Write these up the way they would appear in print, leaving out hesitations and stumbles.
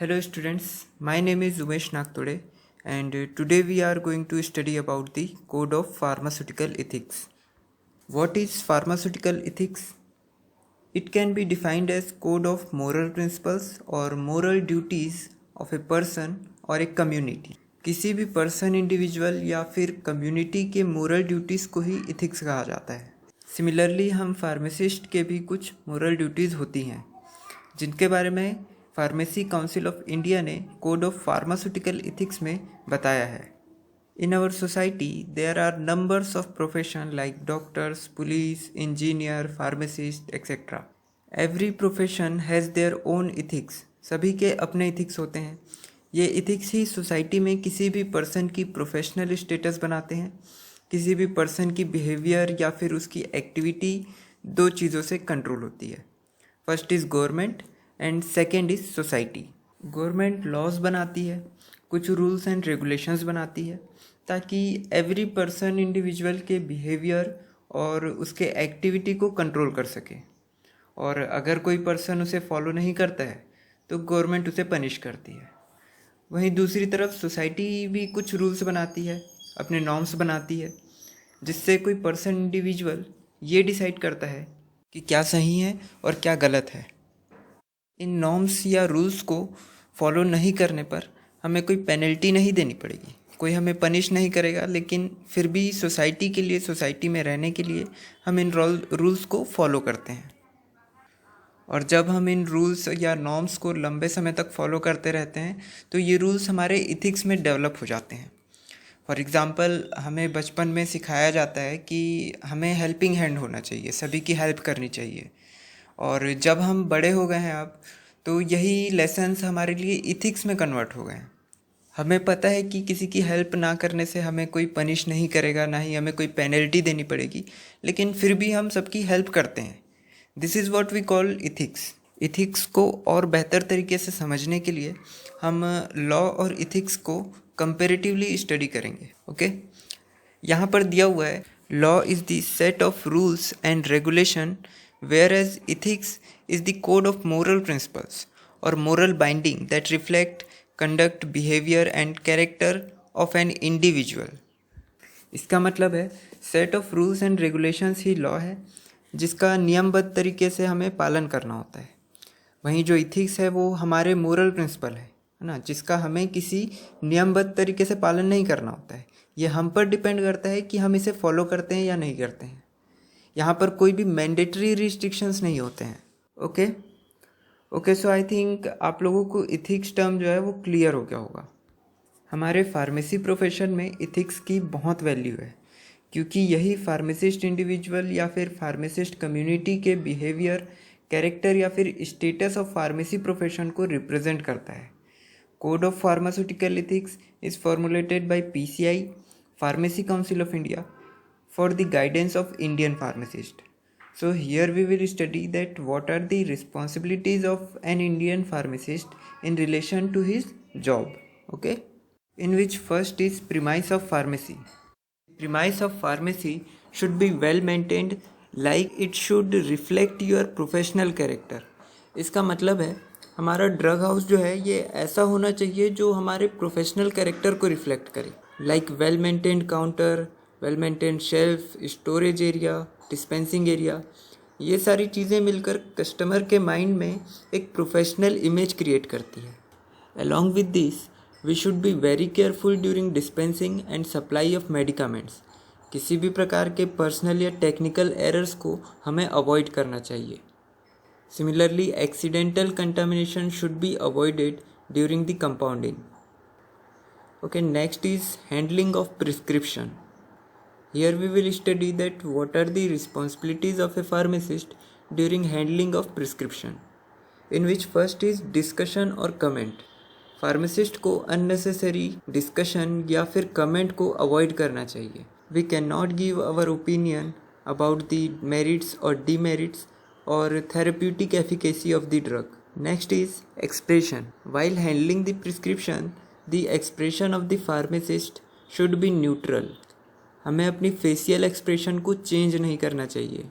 Hello students, my name is Umesh Nagtode and today we are going to study about the Code of Pharmaceutical Ethics. What is pharmaceutical ethics? It can be defined as code of moral principles or moral duties of a person or a community. किसी भी person, individual या फिर community के moral duties को ही ethics कहा जाता है। Similarly हम फार्मासिस्ट के भी कुछ मोरल ड्यूटीज़ होती हैं जिनके बारे में फार्मेसी काउंसिल ऑफ इंडिया ने कोड ऑफ फार्मास्यूटिकल इथिक्स में बताया है। In our society there are numbers of profession like doctors, police, engineer, pharmacist etcetera. Every profession has their own ethics. सभी के अपने इथिक्स होते हैं। ये इथिक्स ही सोसाइटी में किसी भी पर्सन की प्रोफेशनल स्टेटस बनाते हैं। किसी भी पर्सन की बिहेवियर या फिर उसकी एक्टिविटी दो चीज़ों से कंट्रोल होती है। First is government and second is society. Government laws बनाती है, कुछ रूल्स एंड रेगुलेशंस बनाती है ताकि एवरी पर्सन, इंडिविजुअल के बिहेवियर और उसके एक्टिविटी को कंट्रोल कर सके। और अगर कोई पर्सन उसे फॉलो नहीं करता है तो गवर्नमेंट उसे पनिश करती है। वहीं दूसरी तरफ सोसाइटी भी कुछ रूल्स बनाती है, अपने नॉर्म्स बनाती है, जिससे कोई पर्सन, इंडिविजुअल ये डिसाइड करता है कि क्या सही है और क्या गलत है। इन नॉर्म्स या रूल्स को फॉलो नहीं करने पर हमें कोई पेनल्टी नहीं देनी पड़ेगी, कोई हमें पनिश नहीं करेगा, लेकिन फिर भी सोसाइटी के लिए, सोसाइटी में रहने के लिए हम इन रूल्स को फॉलो करते हैं। और जब हम इन रूल्स या नॉर्म्स को लंबे समय तक फॉलो करते रहते हैं तो ये रूल्स हमारे इथिक्स में डेवलप हो जाते हैं। फॉर एग्ज़ाम्पल, हमें बचपन में सिखाया जाता है कि हमें हेल्पिंग हैंड होना चाहिए, सभी की हेल्प करनी चाहिए। और जब हम बड़े हो गए हैं अब, तो यही लेसन्स हमारे लिए इथिक्स में कन्वर्ट हो गए हैं। हमें पता है कि किसी की हेल्प ना करने से हमें कोई पनिश नहीं करेगा, ना ही हमें कोई पेनल्टी देनी पड़ेगी, लेकिन फिर भी हम सबकी हेल्प करते हैं। This is what we call ethics. Ethics को और बेहतर तरीके से समझने के लिए हम लॉ और इथिक्स को कंपेरेटिवली स्टडी करेंगे। ओके, यहाँ पर दिया हुआ है, law is the set of rules and regulation whereas ethics is the code of moral principles or moral binding that reflect conduct, behavior and character of an individual। इसका मतलब है set of rules and regulations he law है जिसका नियमबद्ध तरीके से हमें पालन करना होता है। वहीं जो इथिक्स है वो हमारे मोरल प्रिंसिपल है ना, जिसका हमें किसी नियमबद्ध तरीके से पालन नहीं करना होता है। ये हम पर डिपेंड करता है कि हम इसे फॉलो करते हैं या नहीं करते हैं। यहाँ पर कोई भी मैंडेटरी रिस्ट्रिक्शंस नहीं होते हैं। ओके, सो आई थिंक आप लोगों को इथिक्स टर्म जो है वो क्लियर हो गया होगा। हमारे फार्मेसी प्रोफेशन में इथिक्स की बहुत वैल्यू है, क्योंकि यही फार्मासिस्ट इंडिविजुअल या फिर फार्मासिस्ट कम्युनिटी के बिहेवियर, कैरेक्टर या फिर स्टेटस ऑफ फार्मेसी प्रोफेशन को रिप्रेजेंट करता है। Code of pharmaceutical ethics is formulated bye PCI, pharmacy council of India, for the guidance of Indian pharmacist. So here we will study that what are the responsibilities of an Indian pharmacist in relation to his job. Okay, in which first is premise of pharmacy. Premise of pharmacy should be well maintained, like it should reflect your professional character. इसका मतलब है हमारा drug house जो है ये ऐसा होना चाहिए जो हमारे प्रोफेशनल कैरेक्टर को रिफ्लेक्ट करे, like well maintained counter, well maintained shelf, storage area, dispensing area. ये सारी चीज़ें मिलकर कस्टमर के माइंड में एक प्रोफेशनल इमेज क्रिएट करती है। Along with this we should be very careful during dispensing and supply of medicaments. किसी भी प्रकार के पर्सनल या टेक्निकल एरर्स को हमें अवॉइड करना चाहिए। Similarly accidental contamination should be avoided during the compounding. Okay, next is handling of prescription. Here we will study that what are the responsibilities of a pharmacist during handling of prescription, in which first is discussion or comment. Pharmacist को unnecessary discussion या फिर comment को avoid करना चाहिए। We cannot give our opinion about the merits or demerits or therapeutic efficacy of the drug. Next is expression. While handling the prescription, the expression of the pharmacist should be neutral. हमें अपनी facial expression को change नहीं करना चाहिए,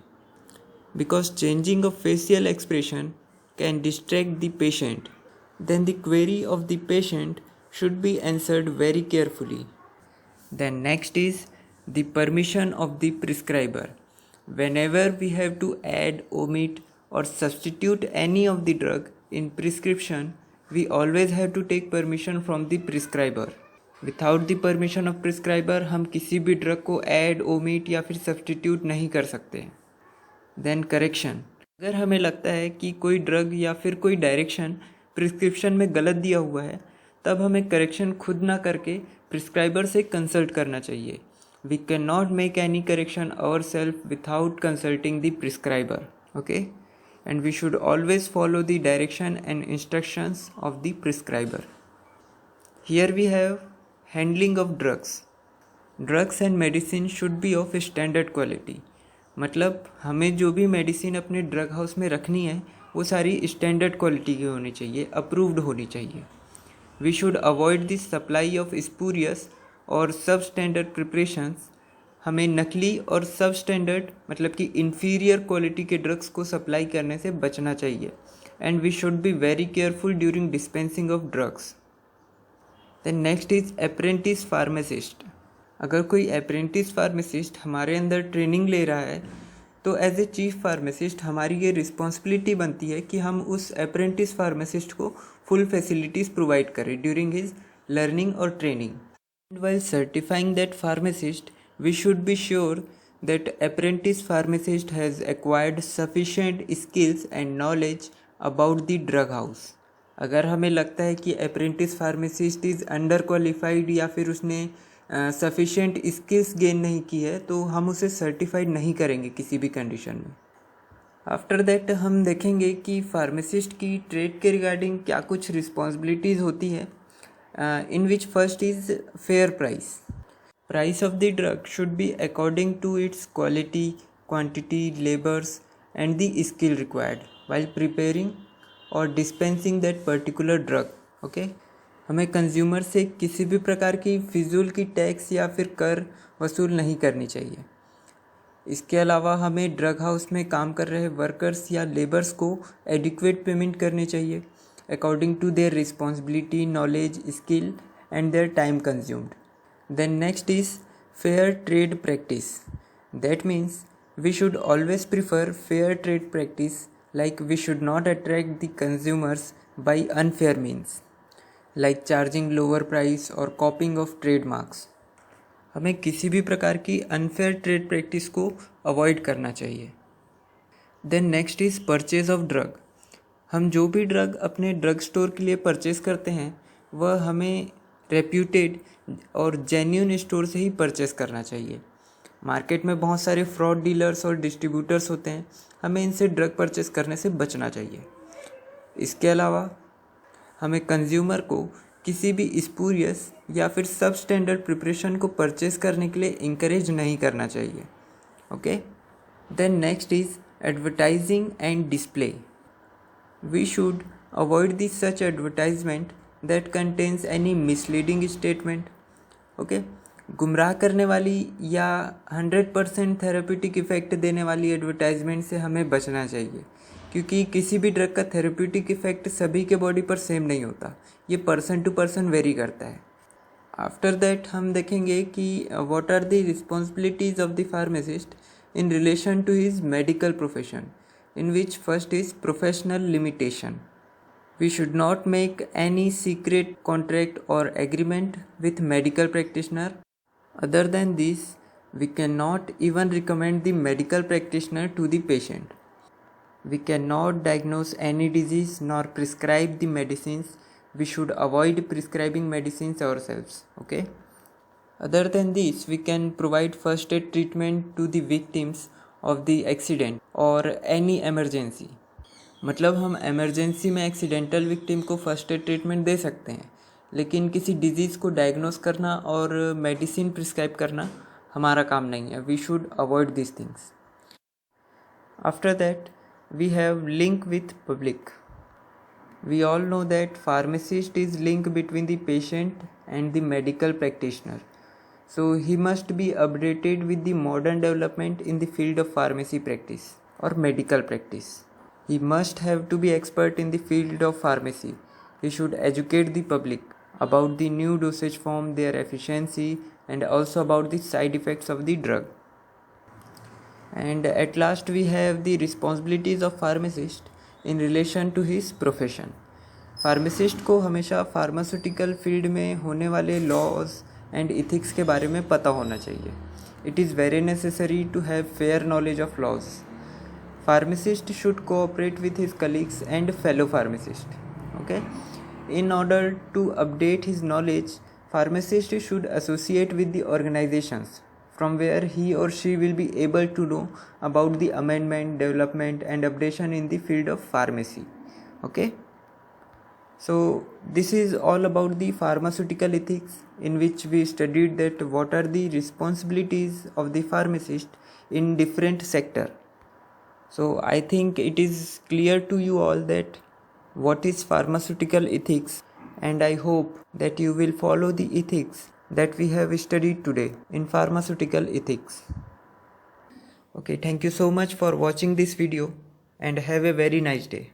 because changing of facial expression can distract the patient then the query of the patient should be answered very carefully. Then next is the permission of the prescriber. Whenever we have to add, omit or substitute any of the drug in prescription, we always have to take permission from the prescriber. Without the permission of prescriber हम किसी भी drug को add, omit या फिर substitute नहीं कर सकते. Then correction. अगर हमें लगता है कि कोई ड्रग या फिर कोई डायरेक्शन प्रिस्क्रिप्शन में गलत दिया हुआ है, तब हमें करेक्शन खुद ना करके प्रिस्क्राइबर से कंसल्ट करना चाहिए. We can not make any correction our self without consulting the prescriber. Okay, and we should always follow the direction and instructions of the prescriber. Here we have handling of drugs. Drugs and medicine should be of standard quality. मतलब हमें जो भी medicine अपने drug house में रखनी है वो सारी स्टैंडर्ड क्वालिटी की होनी चाहिए, अप्रूव्ड होनी चाहिए. We should avoid the supply of spurious और सब स्टैंडर्ड प्रिपरेशंस. हमें नकली और सब स्टैंडर्ड मतलब कि इंफीरियर क्वालिटी के ड्रग्स को सप्लाई करने से बचना चाहिए. And we should be very careful during dispensing of drugs. Then next is apprentice pharmacist. अगर कोई अप्रेंटिस फार्मासिस्ट हमारे अंदर ट्रेनिंग ले रहा है तो एज ए चीफ फार्मासिस्ट हमारी ये रिस्पॉन्सिबिलिटी बनती है कि हम उस अप्रेंटिस फार्मासिस्ट को फुल फैसिलिटीज़ प्रोवाइड करें ड्यूरिंग हिज लर्निंग और training. And while certifying that pharmacist we should be sure that apprentice pharmacist has acquired sufficient skills and knowledge about the drug house. अगर हमें लगता है कि apprentice pharmacist is under qualified या फिर उसने sufficient skills gain नहीं की है तो हम उसे सर्टिफाइड नहीं करेंगे किसी भी कंडीशन में. आफ्टर दैट हम देखेंगे कि फार्मासिस्ट की ट्रेड के रिगार्डिंग क्या कुछ रिस्पॉन्सिबिलिटीज़ होती है. In which first is fair price. Price of the drug should be according to its quality, quantity, labours and the skill required while preparing और dispensing that particular drug. Okay, हमें consumer से किसी भी प्रकार की फिजूल की टैक्स या फिर कर वसूल नहीं करनी चाहिए. इसके अलावा हमें ड्रग हाउस में काम कर रहे वर्कर्स या लेबर्स को एडिक्वेट पेमेंट करनी चाहिए according to their responsibility, knowledge, skill and their time consumed. Then next is fair trade practice. That means we should always prefer fair trade practice, like we should not attract the consumers by unfair means like charging lower price or copying of trademarks. हमें किसी भी प्रकार की unfair trade practice को avoid करना चाहिए. Then next is purchase of drug. हम जो भी ड्रग अपने ड्रग स्टोर के लिए परचेज करते हैं वह हमें रेप्यूटेड और जेन्युइन स्टोर से ही परचेज करना चाहिए. मार्केट में बहुत सारे फ्रॉड डीलर्स और डिस्ट्रीब्यूटर्स होते हैं, हमें इनसे ड्रग परचेस करने से बचना चाहिए. इसके अलावा हमें कंज्यूमर को किसी भी स्पूरियस या फिर सब स्टैंडर्ड प्रिपरेशन को परचेस करने के लिए इंकरेज नहीं करना चाहिए. Okay, then next is advertising and display. We should avoid this such advertisement that contains any misleading statement. Okay, गुमराह करने वाली या 100% थेरेप्यूटिक इफ़ेक्ट देने वाली एडवर्टाइजमेंट से हमें बचना चाहिए, क्योंकि किसी भी ड्रग का थेरेप्यूटिक इफ़ेक्ट सभी के बॉडी पर सेम नहीं होता, ये पर्सन टू पर्सन वेरी करता है. आफ्टर दैट हम देखेंगे कि what are the responsibilities of the pharmacist in relation to his medical profession, in which first is professional limitation. We should not make any secret contract or agreement with medical practitioner. Other than this, we cannot even recommend the medical practitioner to the patient. We cannot diagnose any disease nor prescribe the medicines. We should avoid prescribing medicines ourselves. Okay? Other than this, we can provide first aid treatment to the victims of the accident or any emergency. मतलब हम emergency में accidental victim को first aid treatment दे सकते हैं, लेकिन किसी disease को diagnose करना और मेडिसिन प्रिस्क्राइब करना हमारा काम नहीं है. We should avoid this things. After that we have link with public. We all know that pharmacist is link between the patient and the medical practitioner, so he must be updated with the modern development in the field of pharmacy practice और medical practice. He must have to be expert in the field of pharmacy. he should educate the public about the new dosage form, their efficiency, and also about the side effects of the drug. And at last we have the responsibilities of pharmacist in relation to his profession. Pharmacist को हमेशा pharmaceutical field में होने वाले laws and ethics के बारे में पता होना चाहिए. It is very necessary to have fair knowledge of laws. Pharmacist should cooperate with his colleagues and fellow pharmacists. Okay, in order to update his knowledge, pharmacist should associate with the organizations from where he or she will be able to know about the amendment, development and updation in the field of pharmacy. Okay, so this is all about the pharmaceutical ethics, in which we studied that what are the responsibilities of the pharmacist in different sector. So I think it is clear to you all that what is pharmaceutical ethics, and I hope that you will follow the ethics that we have studied today in pharmaceutical ethics. Okay, thank you so much for watching this video and have a very nice day.